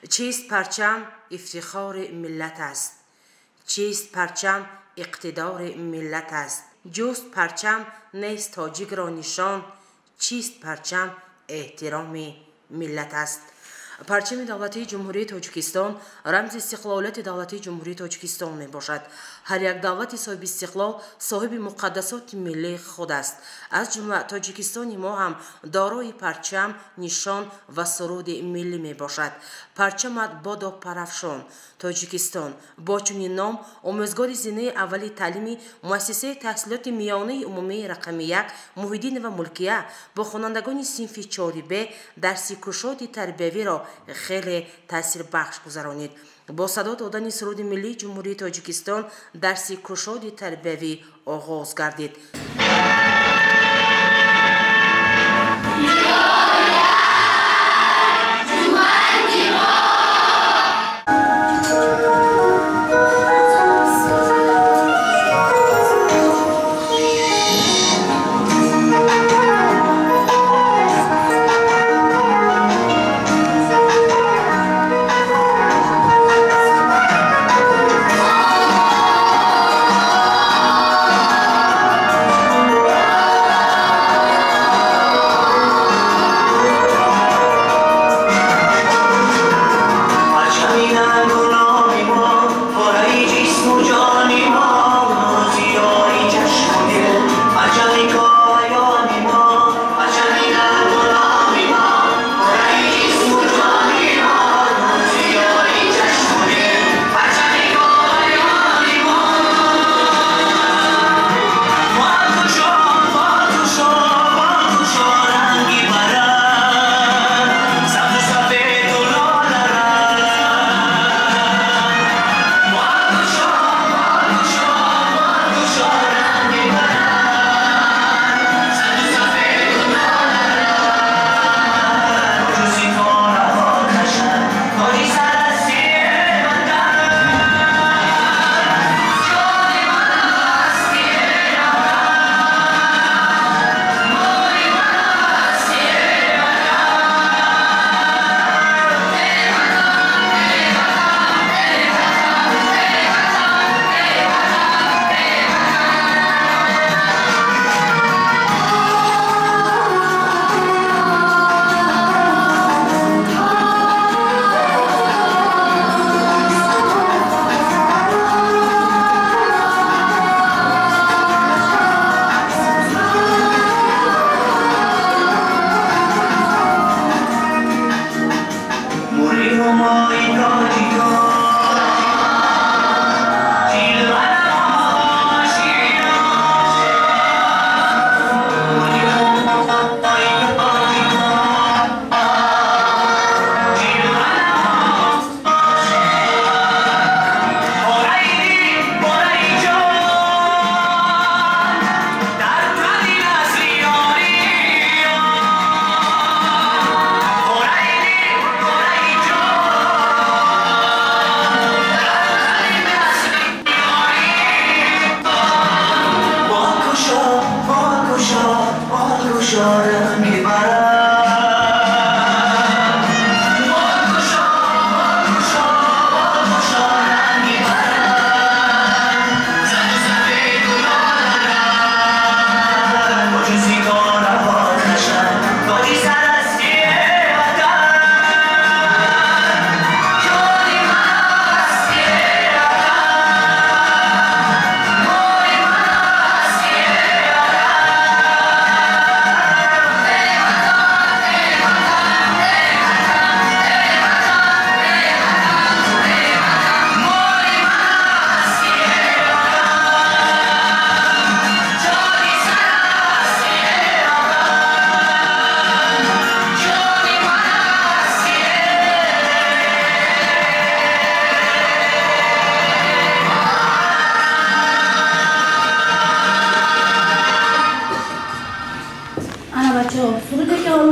چیست پرچم؟ افتخار ملت است. چیست پرچم؟ اقتدار ملت است. جست پرچم نیست تاجیک را نشان. چیست پرچم؟ احترام ملت است. پرچم دولتی جمهوری تاجیکستان رمز استقلالیت دولتی جمهوری تاجیکستان می باشد. هر یک دولت صاحب استقلال صاحب مقدسات ملی خود است. از جمله تاجیکستان ما هم دارای پرچم، نشان و سرود ملی می باشد. پرچمت بادا پرافشان. تاجیکستان با چنین نام آموزگار زینه اولی تعلیمی مؤسسه تحصیلات میانه عمومی رقم 1 محیدین و ملکیه با خوانندگان صنف 4B درس کشاد تربیوی را خیلی تاثیر بخش گذرانید. با صدا دادن سرود ملی جمهوری تاجیکستان درس کشاد تربیوی آغاز گردید.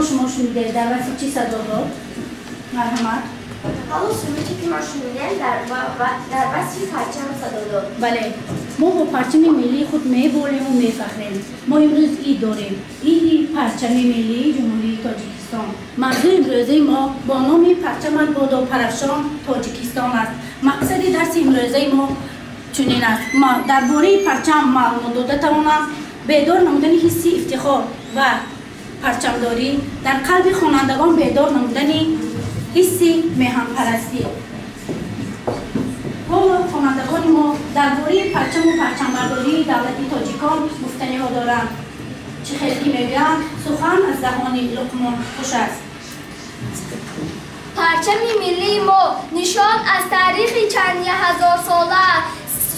شما شنیده در وصف چی صدا داد؟ مرحمت حالا سروتی که ما شنیدیم در وصف پرچم صدا داد. بله ما با پرچم ملی خود میبالیم و میفخریم. ما امروز عید داریم، عید پرچم ملی جمهوری تاجیکستان. موضوع امروزه ما با نام پرچم بادا پرافشان تاجیکستان است. مقصد درس امروزه ما چنین است: ما درباره پرچم معلومات داده توانم، بیدار نمودن حس افتخار و پرچمداری در قلب خوانندگان، بیدار نمودن حس میهن پرستی. و خوانندگان ما درباره پرچم و پرچمبرداری دولتی تاجیکان گفتنی ها دارند. چه خیلی میگن سخن از دهان لقمان خوش است. پرچم ملی ما نشان از تاریخ چند هزار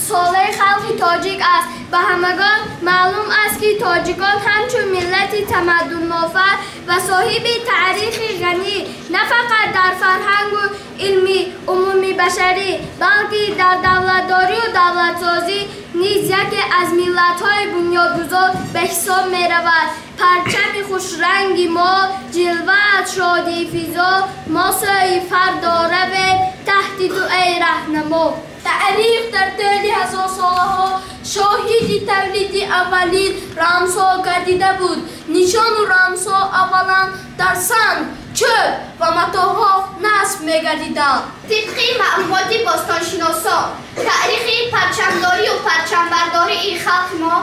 ساله خلق تاجیک است. به همگان معلوم است که تاجیکان همچون ملت تمدن نافر و صاحب تاریخ غنی نه فقط در فرهنگ و علم عمومی بشری، بلکه در دولتداری و دولتسازی نیز یکی از ملت‌های بنیادگذار به حساب می‌رود. پرچم خوشرنگ ما جلوه از شادی فضا، ما سوی فردا رویم تحت تو ای رهنما. تاریخ در طول هزار سالها شاهد تولید اولین رمزها گردیده بود. نشان و رمزها اولا در سنگ، چوب و متاحها نصب می‌گردیدند. طبق معلومات باستانشناسان، تاریخ پرچمداری و پرچمبرداری این خلق ما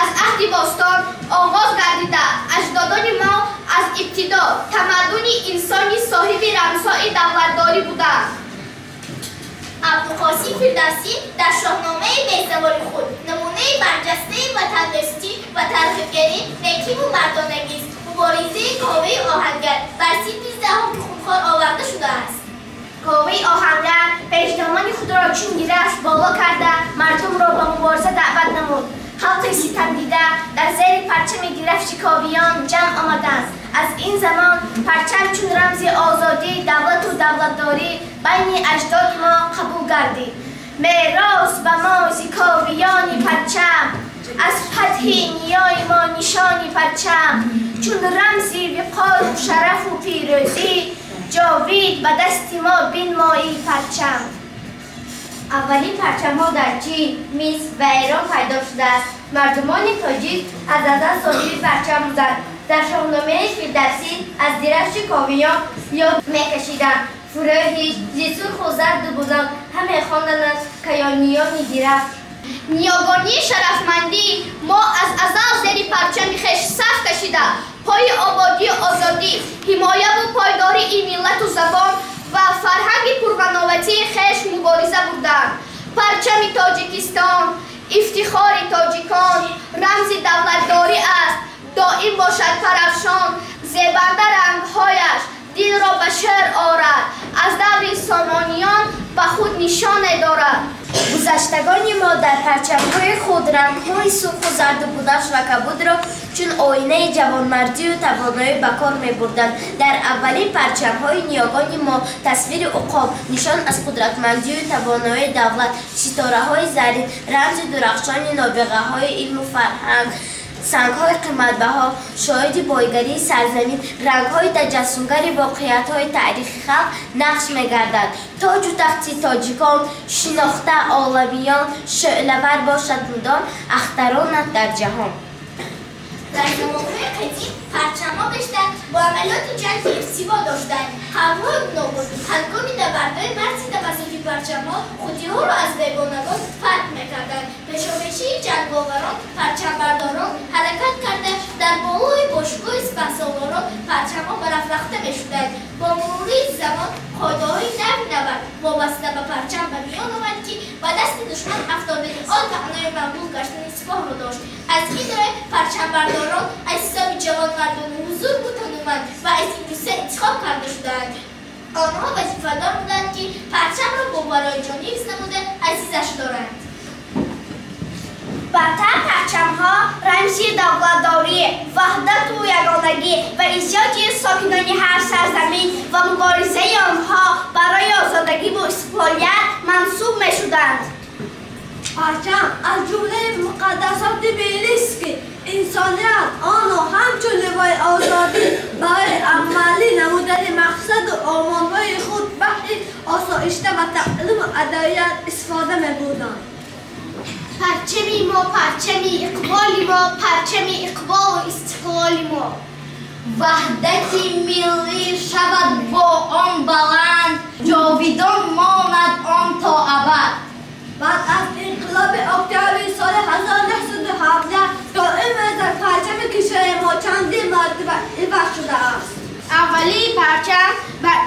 از عهد باستان آغاز گردیده. اجدادان ما از ابتدا تمدن انسانی صاحب رمزهای دولتداری بودند. عبدالقاسم فردوسی در شاهنامه بیزبان خود نمونه برجسته وطن‌دوستی و ترفیع‌گری، نیکی و مردانگی است. مبارزه کاوه آهنگر بر سیب دهم خونخوار آورده شده است. کاوه آهنگر پیشدامان خود را چون گرفت بالا کرده مردم را به مبارزه دعوت نمود. خلق ستمدیده در زیر پرچم گرفت کاویان جمع آمدند. از این زمان پرچم چون رمز آزادی، دولت و دولتداری بین اجداد ما قبول گردید. میراث به ما ز کاویان پرچم، از فتح نیای ما نشان پرچم. چون رمزی وقار و شرف و پیروزی، جاوید به دست ما بنمایی پرچم. اولین پرچم ها در چین، مصر و ایران پیدا شده است. مردمان تاجیک از ازل صاحب پرچم بودند. در شاهنامه فردوسی از درفش کاویان یاد می‌کشیدند. فروهی ز سرخ و زرد و بزرگ همه خواندند کیانیان درفش. نیاگانی شرفمندی ما از ازل زیر پرچم خویش صف کشیده. پای آبادی و آزادی، حمایت و پایداری این ملت و زبان و فرهنگ پرغناوتی خویش مبارزه بودند. پرچم تاجیکستان افتخار تاجیکان، رمز دولتداری است. دائم باشد پرافشان، زیبنده رنگهایش دل را به شعر آرد. از دور سامانیان به خود نشان دارد. گذشتگان ما در پرچم‌های خود رنگ‌های سرخ و زرد و بنفش و کبود را چون آینه جوانمردی و توانایی به کار می‌بردند. در اولین پرچم‌های نیاگان ما تصویر عقاب، نشان از قدرتمندی و توانایی دولت، ستاره‌های زرین، رمز درخشان نابغه‌های علم و فرهنگ، سنگ‌های قیمت‌بها شاهد بایگری سرزمین، رنگ‌های تجسمگر واقعیت‌های تاریخی خلق نقش می‌گردد. تاج و تخت تاجیکان شناخته عالمیان، شعله‌ور باشد مدام اخترانت در جهان. در زمان‌های قدیم پرچم‌ها بیشتر با عملیات جنگی ارتباط داشتند. هوای نابود هنگام نبردهای مرزی توسط پرچم‌ها خودی‌ها را از بیگانگان فرق می‌کردند. پیشاپیشی جنگاوران پرچمبرداران حرکت کرده در بالای باشگاه سپهسالاران پرچم‌ها برافراخته می‌شدند. با مرور زمان قاعده‌های نوی نبرد وابسته به پرچم به میان آمد که به دست دشمن افتاده آن معنای مقبول گشتن سپاه را داشت. از این راه پرچمبرداران از حساب جوانمردان حضور بودند و از این دوسته انتخاب کرده شدند. آنها وظیفه‌دار بودند که پرچم را با برای جان حفظ نموده عزیزش دارند. برتر پرچم‌ها رمزی دولتداری، وحدت و یگانگی و احتیاج ساکنان هر سرزمین و مبارزه آنها برای آزادگی و استقلالیت منصوب می‌شدند. پرچم از جمله مقدسات ملی است که انسانیت آن را همچون لوای آزادی برای عملی نمودن مقصد و آرمان‌های خود بهر آسایش و تعلیم و ادبیات استفاده می‌بردند. پرچمی ما پرچمی اقبالی ما پرچمی اقبال و استقلالی ما وحدت ملی شود با آن بلند جاویدان ماند آن تا ابد. بعد از انقلاب اکتبر سال 1917 دائم در پرچم کشور ما چندین مرتبه عوض شده است. اولی پرچم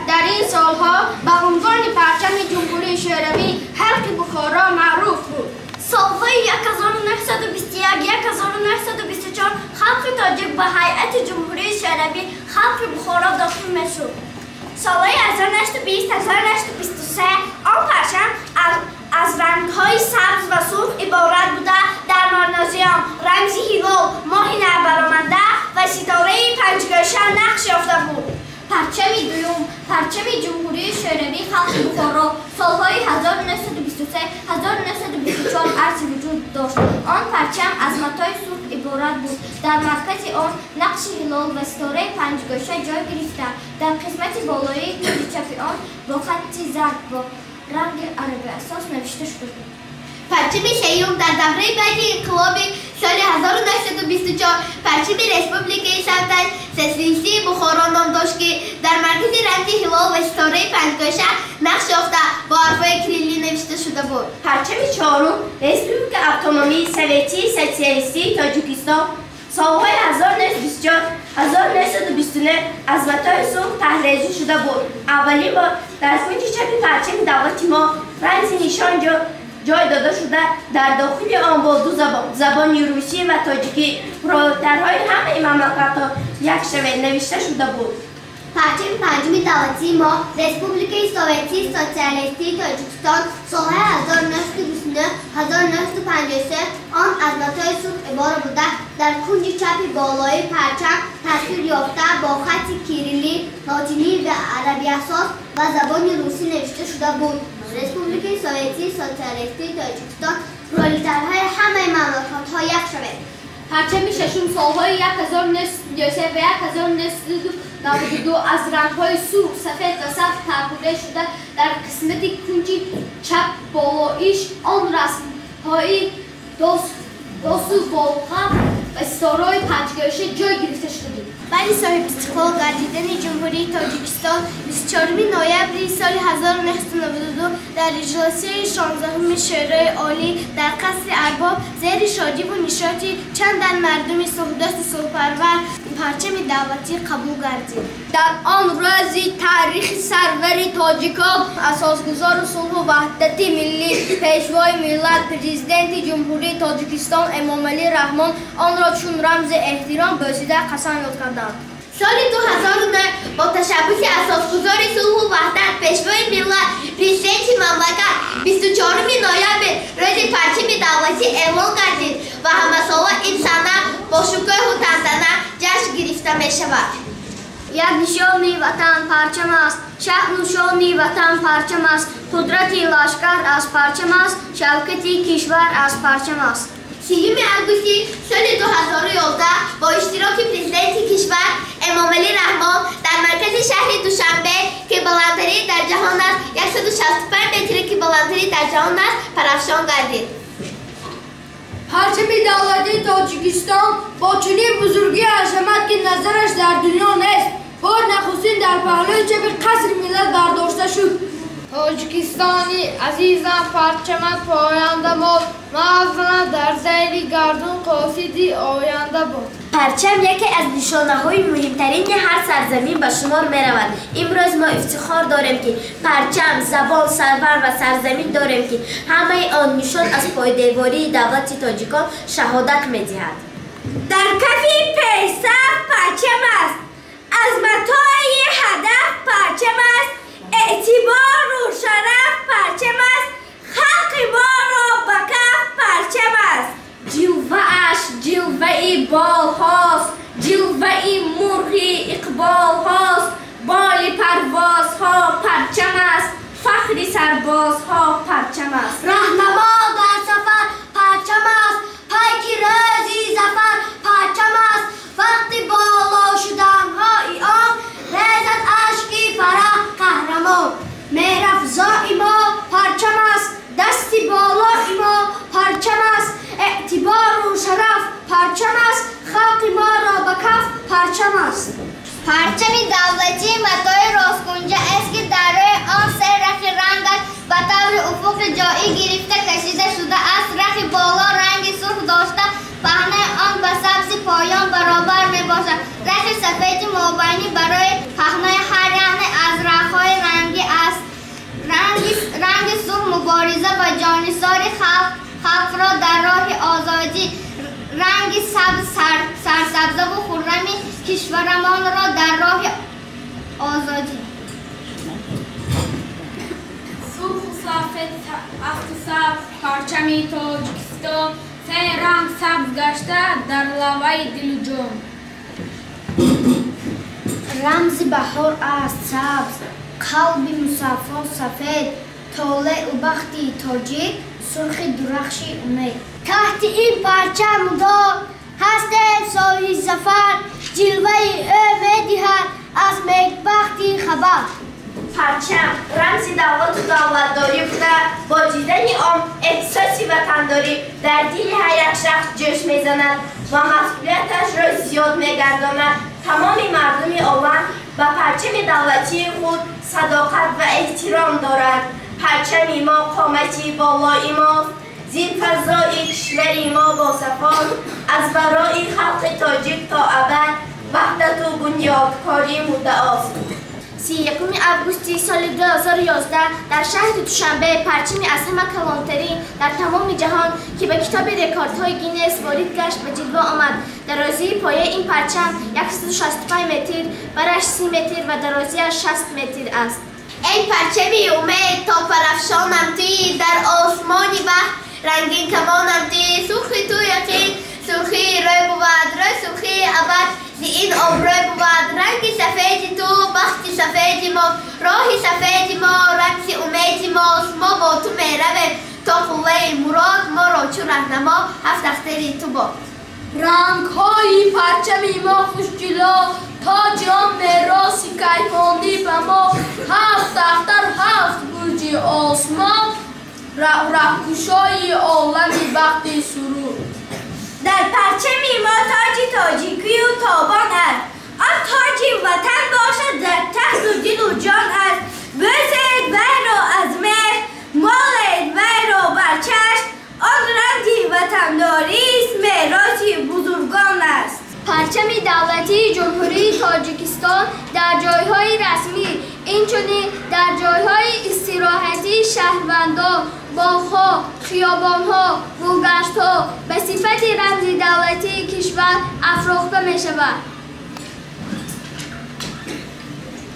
در این سالها به عنوان پرچم جمهوری شوروی حلق بخارا معروف بود. سالهای 1921 1924 خلق تاجیک به هیئت جمهوری شوروی خلق بخارا داخل می‌شد. سالهای 1920 1923 آن پرچم از رنگ‌های سبز و سرخ عبارت بوده در مرنازیان رمز هلال ماه نوبرآمده و ستاره پنجگوشه نقش یافته بود. پرچم دوم پرچم جمهوری شوروی خلق بخارا سالهای 1923 1924 عرض وجود داشت. آن پرچم از متای سرخ عبارت بود. در مرکز آن نقش هلال و ستاره پنجگوشه جای گرفته. در قسمت بالایی کوری چپ آن با خط زرد با رنگ عربی اساس نوشته شده بود. پرچم سیوم در دوره بعد انقلاب سال 1924 پرچم رسپوبلیک سمتش سسلیسی بخارا نام داشت که در مرکز رمز هلال و ستاره پنجگوشه نقش یافته با حرفهای کریلی نوشته شده بود. پرچم چهارم رسپوبلیک اتونومی سوویتی سوسیالیستی تاجیکستان سالهای 1924 1929 از متای سرخ طرحریزی شده بود. اولین بار در کنج چپ پرچم دولت ما رمز نشان جای داده شده. در داخل آن با دو زبان روسی و تاجیکی پرولتارهای همه مملکت‌ها یک شوه نوشته شده بود. پرچم پنجم دولتی ما رسپوبلیک سوویتی سوسیالیستی تاجیکستان سالهای 1929 1953 آن از متای سرخ عبارت بوده. در کنج چپ بالای پرچم تصویر یافته با خط کریلی لاتینی و عربی اساس و زبان روسی نوشته شده بود. رسپوبلیک سوویتی سوسیالیستی تاجیکستان پرولتارهای همه مملکت‌ها یک شوه. پرچم ششم سالهای 1933 و 1992 از رنگ‌های سرخ، سفید و سبز طرح‌ریزی شده. در قسمت کنج چپ بالایش آن رسم‌های داستو بالقلب و ستاره پنجگوشه جای گرفته شده بود. بعد صاحب استقلال گردیدن جمهوری تاجیکستان 24 نوامبر سال 1992 در اجلاسی 16 شورای عالی در قصر ارباب زیر شادی و نشاطی چندان مردم سعودات صلح‌پرور پرچم دعوتی قبول گردید. در آن روزی تاریخ سرور تاجیکان اساسگزار صلح و وحدت ملی پیشوای ملت پرزیدنت جمهوری تاجیکستان امامعلی رحمان آن را چون رمز احترام بوسیده قسم یاد کردند. سال 2009 با تشبث اساسگزار صلح و وحدت پیشوای ملت پرزیدنت مملکت 24 نوامبر روز پرچم دعوتی اعلان گردید و همه ساله این سنه با شکوه و تنتنه جشن گرفته می شود. یک نشان وطن پرچم است، شهر نشان وطن پرچم است، قدرت لشکر از پرچم است، شوکت کشور از پرچم است. 30 آگوست سال 2011 با اشتراک پرزیدنت کشور امامعلی رحمان در مرکز شهر دوشنبه که بلندترین در جهان است 165 متر که بلندترین در جهان است پرافشان گردید. پرچم دولتی تاجیکستان با چنین بزرگی عظمت که نظرش در دنیا نیست بار نخستین در پهلوی چپ قصر ملت برداشته شد. تاجیکستانی عزیزم پرچم پاینده بود موازنه در زیر گردون قاصدی آینده بود. پرچم یکی از نشانه‌های مهمترین هر سرزمین به شمار می‌رود. امروز ما افتخار داریم که پرچم، زبان، سرور و سرزمین داریم که همه آن نشان از پایداری دولت تاجیکان شهادت می‌دهد. در کف پیسر پرچم است، از متای هدف پرچم است، اعتبار و شرف پرچم است، خلق ما را به کف پرچم است. جلوه‌اش جلوه بال هاست، جلوه مرغ اقبال هاست، بال پرواز ها پرچم است، فخر سرباز ها پرچم است. رهنما در سفر پرچم است، پیک روزی ظفر پرچم است، وقتی بالا شدن های آن ریزد اشکی فرح قهرمان. مهرافزای ما پرچم است، دستی بالای ما پرچم است، پرچم است، خلق ما را به کف پرچم است. پرچم دولتی متاع راستگونجه است که در روی آن سه رخ رنگ است و طور افق جایی گرفته کشیده شده است. رخ بالا رنگ سرخ داشته، پهنه آن به سبز پایان برابر می باشد. رخ سفید مابینی برای پهنه هر رنگ از رخهای رنگی است. رنگ سرخ مبارزه و جانثار خلق را در راه آزادی، رنگ سبز سرسبزه و خرم کشورمان را در راه آزادی. سرخ و سفید سبز پرچم تاجیکستان سه رنگ سبز گشته در لبه دل و جان. رمز بهار است سبز، قلب مصفا سفید، طالع و بختی تاجیک، سرخ درخشی امید. تحت این پرچم دار هست سایه زفر، جلوه او میدهد از نیکبختی خبر. پرچم رمز دولت و دولتداری بوده، با دیدن آن احساسی وطنداری در دل هر یک شخص جوش میزند و مسئولیتش را زیاد میگرداند. تمام مردم عالم به پرچم دولتی خود صداقت و احترام دارند. پرچم ما قامتی بالای ماست، زین فضای کشور ما با صفا، از برای خلق تاجیک تا ابد وحدت و بنیادکاری مدعاست. 31 آگوست سال 2011 در شهر دوشنبه پرچمی از همه کلانترین در تمام جهان که به کتاب رکوردهای گینس وارد گشت به جلوه آمد. درازی پایه این پرچم 165 متر، برش 30 متر و درازیش 60 متر است. ای پرچمی امید تا پرافشانم توی در آسمانی وقت، رنگین کمانم توی سرخی تو یقین، سرخی روی بود روی سرخی ابد، دی این آبروی بود رنگ سفید تو، بخت سفید ما، راه سفید ما، رقص امید ماست. ما با تو میرویم تا قله مراد، ما را چو رهنما هفت اختری تو با. رنگ های پرچمی ما خوشجلا، تاج آن میراث کیهانی به ما. هفت اختر هفت برج آسمان، رهگشای عالمی بخت سرور. در پرچم ما تاج تاجیکی و تابان است، آن تاج وطن باشد در تخت و دل و جان است. بزید وی را از مهر، مالید وی را بر چشم، آن رنگ وطنداری است میراث بزرگان است. پرچم دولتی جمهوری تاجیکستان در جایهای رسمی، اینچنین در جایهای استراحتی شهروندان، باغ‌ها، خیابان‌ها، بومگشت‌ها به صفت رمز دولتی کشور افراخته می‌شود.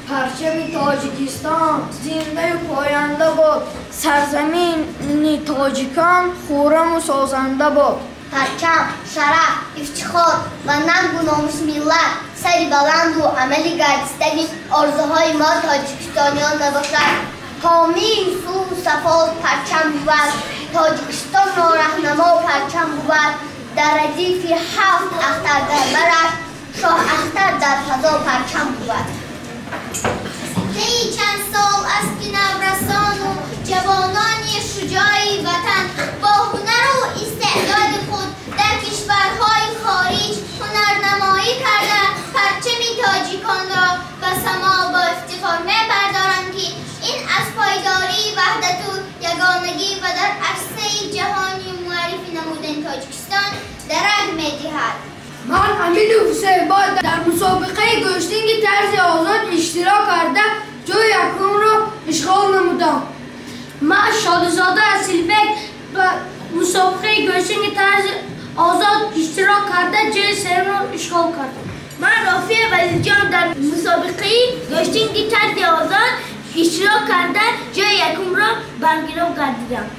پرچم تاجیکستان زنده و پاینده باد، سرزمین تاجیکان خرم و سازنده باد. پرچم، شرف، افتخار و ننگ و ناموس ملت، سری بلند و عملی گردستگی آرزوهای ما تاجیکستانیان نباشد. حامی صلح و صفا پرچم بود، تاجیکستان را رهنما پرچم بود. در ردیف 7 اختر در برش، شاه اختر در فضا پرچم بود. طی چند سال است که نورسان و جوانانی شجاعی وطن با هنر و استعداد خود در کشورهای خارج هنرنمایی کرده پرچم تاجیکان را به سما با افتخار می‌بردارند که این از پایداری، وحدت و یگانگی و در عرصه جهانی معرفی نمودن تاجیکستان درک می‌دهد. من امین حسین باد در مسابقه گشتینگ طرز آزاد اشتراک کرده جای یکم را اشغال نمودم. من شادزاده اصیلبک در مسابقه گشتینگ طرز آزاد اشتراک کرده جای سوم را اشغال کردم. من رافع ولیجان در مسابقه گشتینگ طرز آزاد اشتراک کرده جای یکم را برگرفت گردیدم.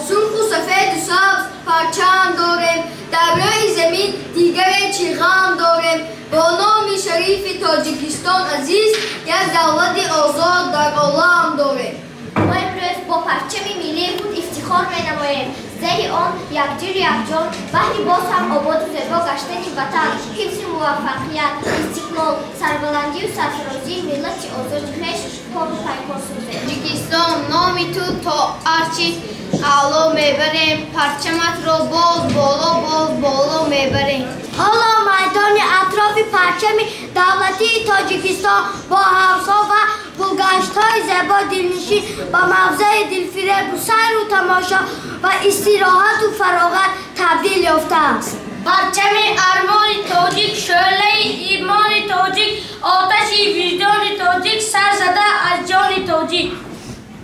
سرخ و سفید و سبز پرچم داریم، در روی زمین دیگر چیغام داریم. با نام شریف تاجیکستان عزیز یک دولت آزاد در عالم داریم. ما امروز با پرچم ملی خود افتخار می‌نماییم. زیر آن یکجور یکجان بهر باز هم آباد و زیبا گشتن وطن، حفظ موفقیت، استقلال، سربلندی و سرفرازی ملت آزاد خویش پا و پیکار سازد. تاجیکستان نام نامی تو تا هرچی اعلا میبریم پرچمت رو باز بالا میبریم. حالا میدان اطراف پرچم دولتی تاجیکستان با حوض‌ها و گلگشت‌های زیبا دلنشین با موضع دلفریب و سیر و تماشا و استراحت و فراغت تبدیل یافته است. پرچم ارمان تاجیک، شعله ایمان تاجیک، آتش وجدان تاجیک، سر زده از جان تاجیک.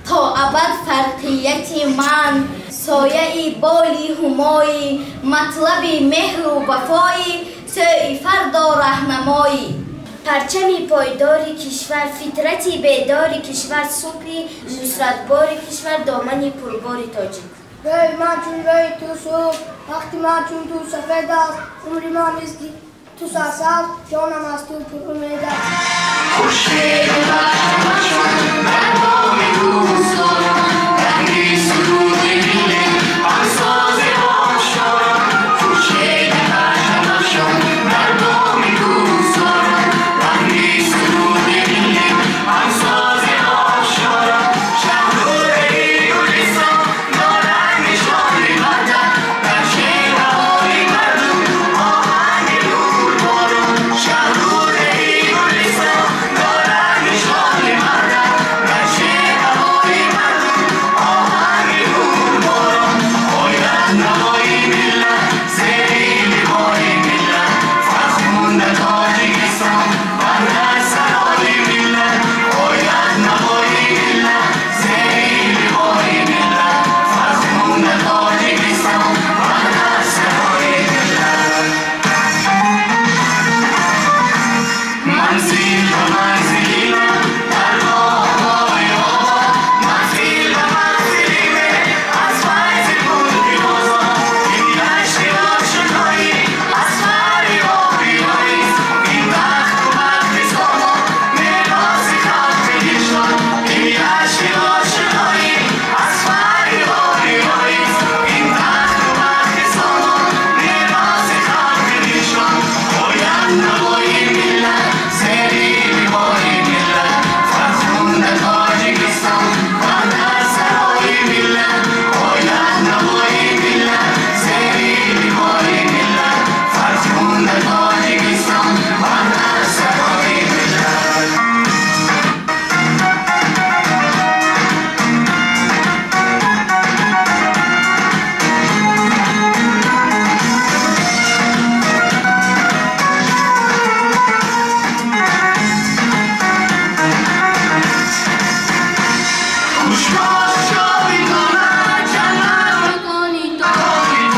تا ابد فرقیت من، سایه بالی همایی، مطلب مهر و وفایی، سعی فردا رهنمایی. پرچم پایداری کشور، فطرتی بیداری کشور، صبحی نصرتبار کشور، دامنی پرباری تاجیک. روی من چون روی تو صبح، وقتی من چون تو سفید است، عمری من نیست تو سرسبز، جانم از تو پر امید است. خورشید برشان در بام دوستان، رنگی سرود میله آساز آشکارا. خورشید برشان در بام دوستان، رنگی سرود میله آساز آشکارا. شهرهای گلستان دارد نشان وطن، در شیرهای مردم آهنگ نور باران. شهرهای گلستان دارد نشان وطن، در شیرهای مردم آهنگ نور باران. باید نوای ملت، زیر لوای ملت، فرخنده تاجیکستان بر سرای ملت. باید نوای ملت، زیر لوای ملت، فرخنده تاجیکستان بر سرای ملت. منزل و منزلیم در راه‌های آباد، منزل و منزلیم از فیض ملک آزاد. این دشت آشنایی از فریابی است، این بخت و بخت سامان میراث خلق ایشان. این دشت آشنایی از فریابی است، این بخت و بخت سامان میراث خلق ایشان. باید نوای ملت، زیر لوای ملت، فرخنده تاجیکستان بر سرای ملت. باید نوای ملت، زیر لوای ملت، فرخنده تاجیکستان بر سرای ملت. خوش باش جاویدانه جنت کنی تو تاجیک،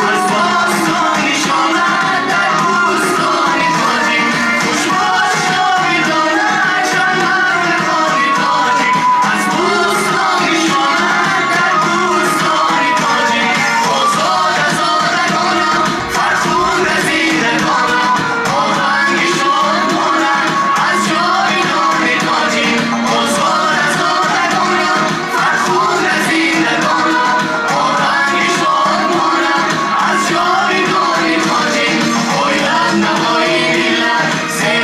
از باستان نشانه در بوستان تاجیک. خوش باش جاویدانه جنت تاجیک، از بوستان نشانه در بوستان تاجیک. آزاد آزادگانم، فرخنده زندگانم، آهنگ شادمانم از جاویدان تاجیک. آزاد آزادگانم، فرخنده زندگانم، آهنگ شادمانم از جاویدان تاجیک. باید نوای ملت، زیر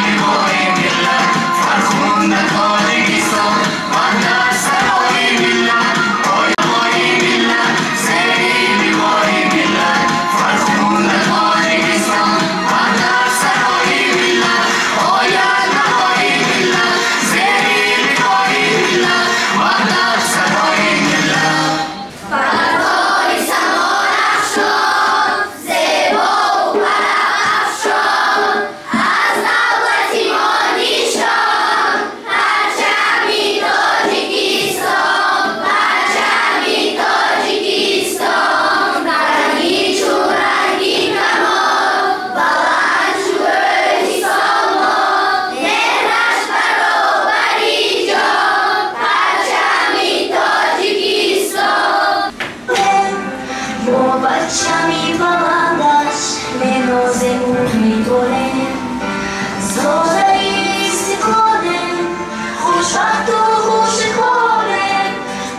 لوای ملت، فرخنده تاجیکستان بر سرای ملت. باید نوای ملت، زیر لوای ملت، فرخنده تاجیکستان بر سرای ملت. باید نوای ملت، زیر لوای ملت، بر سرای ملت. فردای سمان افشان، زیبا و پرافشان، از دولت ما نیشان. پرچمی تاجیکستان، پرچمی تاجیکستان، رنگی چون رنگی کمان، بلند چون گردی سامان، مهرش برابری جان. پرچمی تاجیکستان. با بچمی بلندش منازه می‌کنه، زاده استفاده خوشبخت و خوشکاره.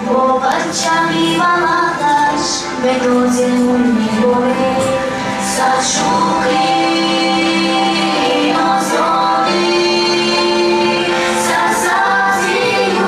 با بچمی بلندش منازه می‌کنه، سرشوخی آزادی، سرسبزی و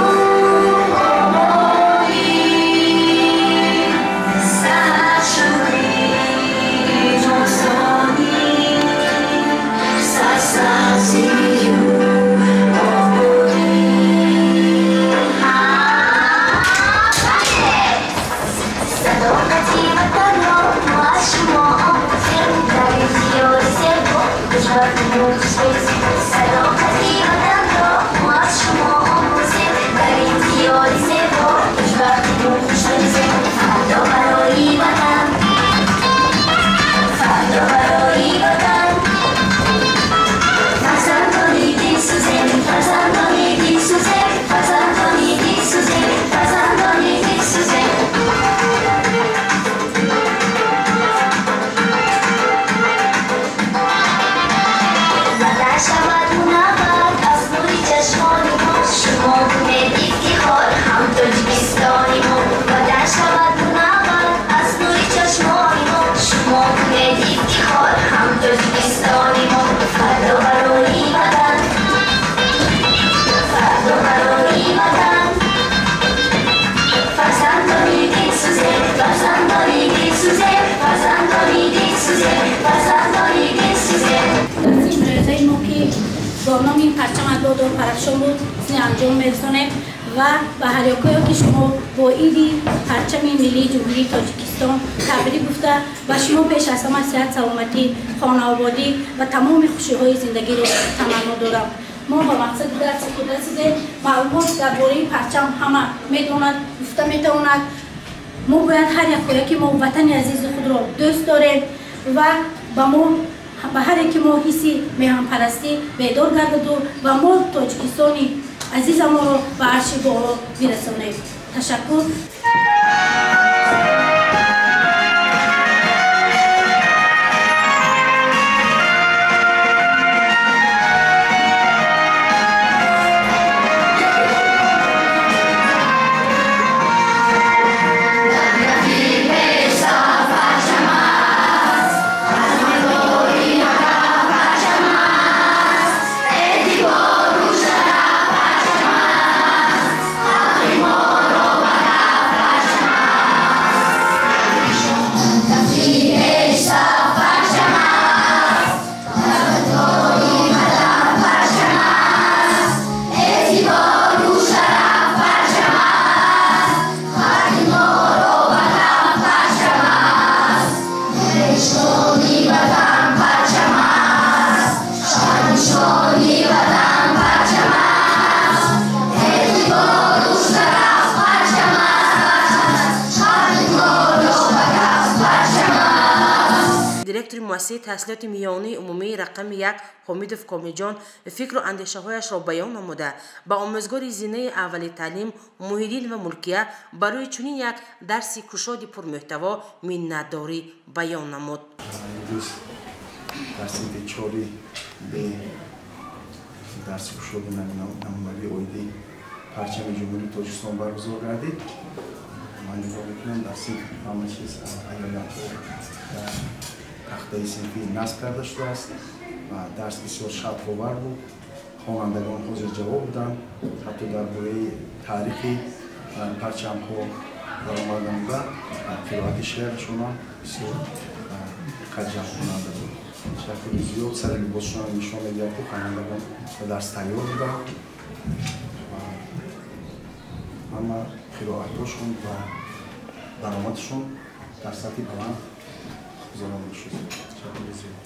با نام این پرچم باد و پرفشان بود انجام می‌رسانیم و به هر یکی که شما با ایدی پرچم ملی جمهوری تاجیکستان تبریک گفته و شما پیش از همه صحت سلامتی خانوادگی و تمام خوشی‌های زندگی را تمنا دارم. ما با مقصد درس خود رسیدیم. معلومات درباره این پرچم همه می‌داند، گفته می‌تواند. ما باید هر یک که ما وطن عزیز خود را دوست داریم و به هر یک ما حسی میهن پرستی بیدار گردد و ما تاجیکستانی عزیز ما را به عرش بالا برسانیم. تشکر. دایرکتور مؤسسه تحصیلات میانه عمومی رقم 1 حمیدوف کاملجان فکر و اندیشه هایش را بیان نموده با آموزگار زینه اول تعلیم محیدین و ملکیه برای چنین یک درس کشاد پرمحتوا منتداری بیان نمود. درس بیچاری به درس کشاد نمونوی اویدی پرچم جمهوری تاجیکستان برگزار گردید. من نگاه میکنم درس همه چیز ایالت در تخته صنفی نصب کرده شده است و درس بسیار شفاور بود. خوانندگان حاضر جواب بودند، حتی درباره تاریخی پرچم ها برآمده بوده. قرائت شعرشون بسیار دقت جلب کننده بود. شکل زیاد سر لباسشون نشان می‌دهد که خوانندگان به درس تیار بودند. اما قرائتشون و درآمدشون در سطح بلند گزارش شده. شکل زیاد